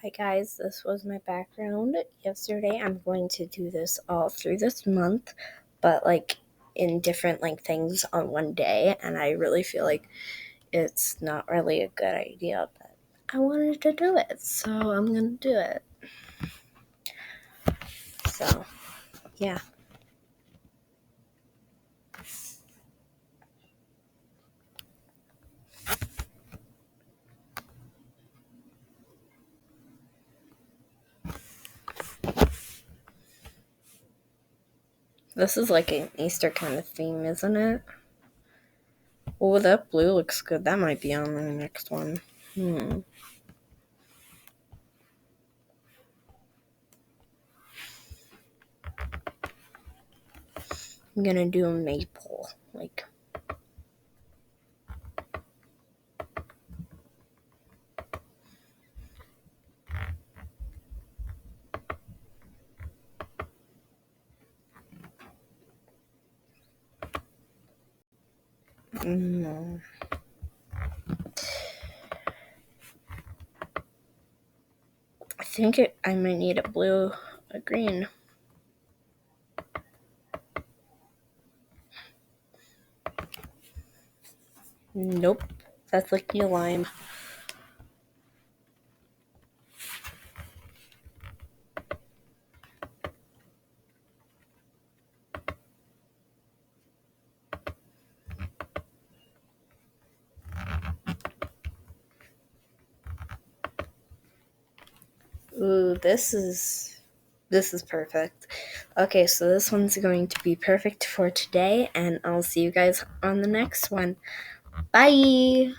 Hi guys, this was my background yesterday. I'm going to do this all through this month, but in different things on one day, and I really feel like it's not really a good idea, but I wanted to do it, so I'm gonna do it. So, yeah. This is like an Easter kind of theme, isn't it? Oh, that blue looks good. That might be on the next one. I'm gonna do a maple, no. I think I might need a blue, a green. Nope, that's like key lime. Ooh, this is perfect. Okay, so this one's going to be perfect for today, and I'll see you guys on the next one. Bye!